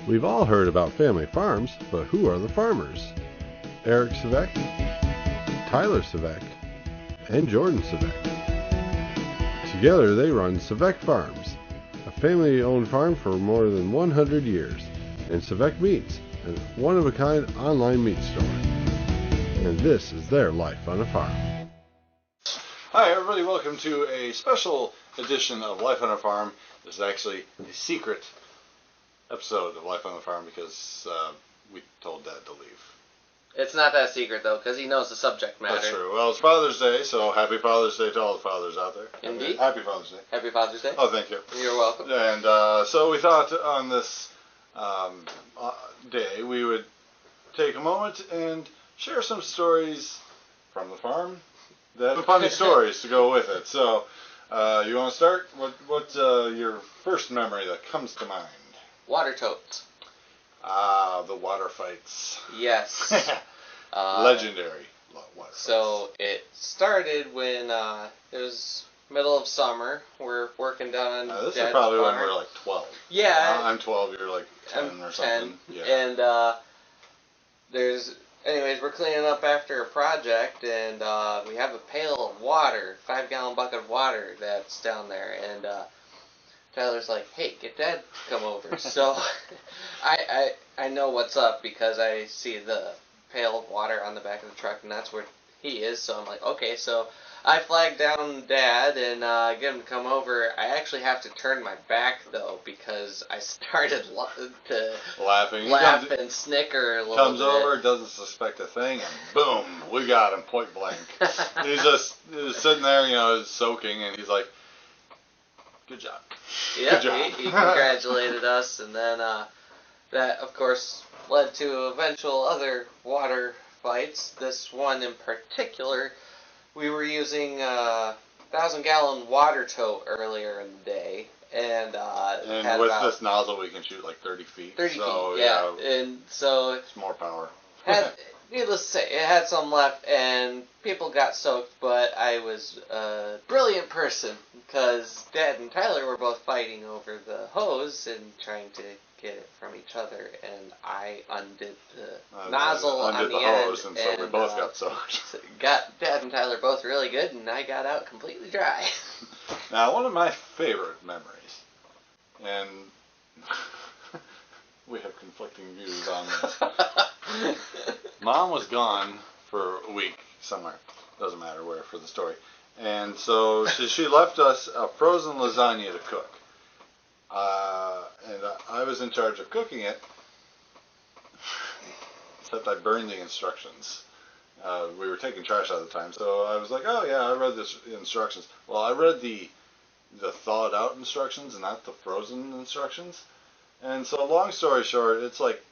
We've all heard about family farms, but who are the farmers? Eric Savek, Tyler Savek, and Jordan Savek. Together they run Savek Farms, a family-owned farm for more than 100 years, and Savek Meats, a one-of-a-kind online meat store. And this is their life on a farm. Hi everybody, welcome to a special edition of Life on a Farm. This is actually a secret episode of Life on the Farm because we told Dad to leave. It's not that secret though, because he knows the subject matter. That's true. Well, it's Father's Day, so happy Father's Day to all the fathers out there. Indeed. Happy Father's Day. Happy Father's Day. Oh, thank you. You're welcome. And so we thought on this day we would take a moment and share some stories from the farm that have funny stories to go with it. So you want to start? What's your first memory that comes to mind? Water totes. The water fights. Yes. Legendary water fights. So it started when it was middle of summer. We're working down on this Dad's is probably farm. when we're like 12. Yeah. I'm 12, you're like 10 I'm or something. 10. Yeah. And anyways, we're cleaning up after a project, and we have a pail of water, 5-gallon bucket of water that's down there, and Tyler's like, hey, get Dad to come over. So I know what's up because I see the pail of water on the back of the truck, and that's where he is. So I'm like, okay. So I flag down Dad and get him to come over. I actually have to turn my back, though, because I started to Laughing. laugh and snicker a little Comes bit. over, doesn't suspect a thing, and boom, we got him point blank. He's just sitting there, soaking, and he's like, good job. Yeah, good job. he congratulated us, and then that, of course, led to eventual other water fights. This one in particular, we were using a 1,000-gallon water tote earlier in the day, and had with about this nozzle we can shoot like 30 feet. 30 so, feet, yeah. And so it's more power. needless to say, it had some left, and people got soaked, but I was a brilliant person, because Dad and Tyler were both fighting over the hose and trying to get it from each other, and I undid the nozzle on the hose, end, and so we both got soaked. Got Dad and Tyler both really good, and I got out completely dry. Now, one of my favorite memories, and we have conflicting views on this. Mom was gone for a week somewhere, doesn't matter where for the story, and so she left us a frozen lasagna to cook, and I was in charge of cooking it, except I burned the instructions. We were taking trash out of the time, so I was like, oh yeah, I read the instructions. Well, I read the thawed out instructions and not the frozen instructions, and so long story short, it's like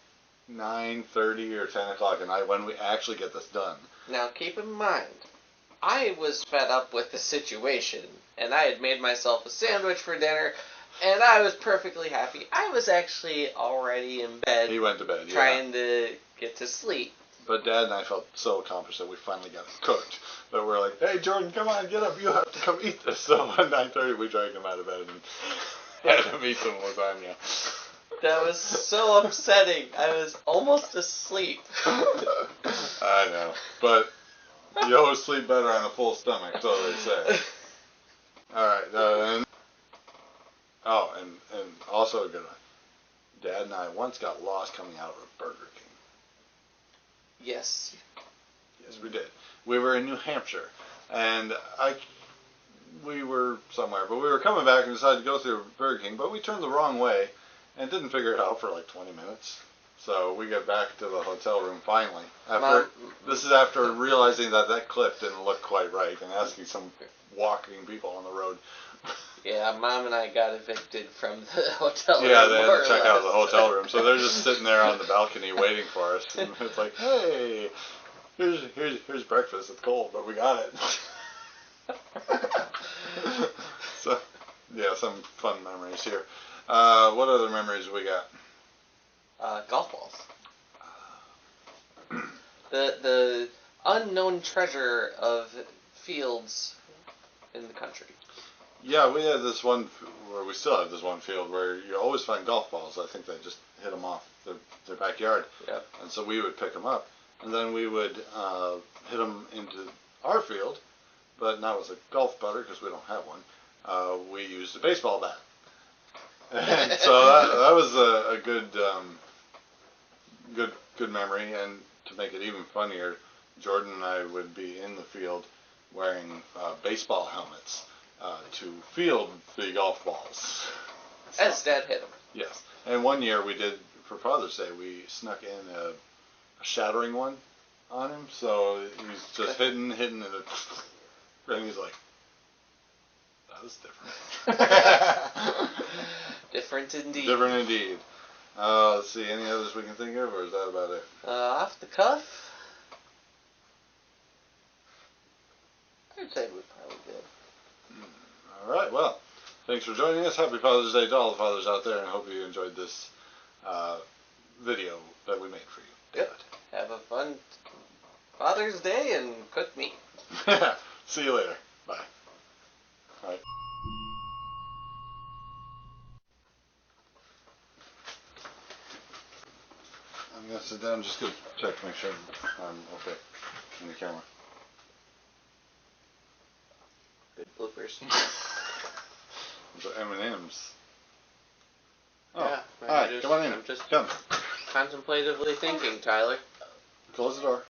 9:30 or 10 o'clock at night when we actually get this done. Now, keep in mind, I was fed up with the situation, and I had made myself a sandwich for dinner, and I was perfectly happy. I was actually already in bed. He went to bed, trying to get to sleep. But Dad and I felt so accomplished that we finally got it cooked. That we're like, hey, Jordan, come on, get up. You have to come eat this. So at 9:30, we dragged him out of bed and had him eat some lasagna. That was so upsetting. I was almost asleep. I know. But you always sleep better on a full stomach, so they say. All right. And also a good one. Dad and I once got lost coming out of a Burger King. Yes. Yes, we did. We were in New Hampshire, and we were somewhere, but we were coming back and decided to go through Burger King, but we turned the wrong way and didn't figure it out for like 20 minutes. So we got back to the hotel room finally. This is after realizing that cliff didn't look quite right and asking some walking people on the road. Yeah, Mom and I got evicted from the hotel room. Yeah, they had to check out of the hotel room, so they're just sitting there on the balcony waiting for us. And it's like, hey, here's breakfast. It's cold, but we got it. So, yeah, some fun memories here. What other memories we got? Golf balls. The unknown treasure of fields in the country. Yeah, we had this one, where we still have this one field where you always find golf balls. I think they just hit them off their backyard. Yep. And so we would pick them up, and then we would hit them into our field, but not with a golf putter because we don't have one. We used a baseball bat. And so that was a good memory. And to make it even funnier, Jordan and I would be in the field wearing baseball helmets to field the golf balls. As Dad hit him. Yes. And one year we did, for Father's Day, we snuck in a shattering one on him. So he's just hitting, and he's like, that was different. Different indeed. Different indeed. Let's see, any others we can think of, or is that about it? Off the cuff, I'd say we probably did. All right, well, thanks for joining us. Happy Father's Day to all the fathers out there, and I hope you enjoyed this video that we made for you. Yep. Have a fun Father's Day and cook meat. See you later. Bye. All right. I'm going to sit down just to check to make sure I'm okay in the camera. Good bloopers. The M&M's. Oh, Yeah, all right, come on in. I'm just Come. contemplatively thinking, Tyler. Close the door.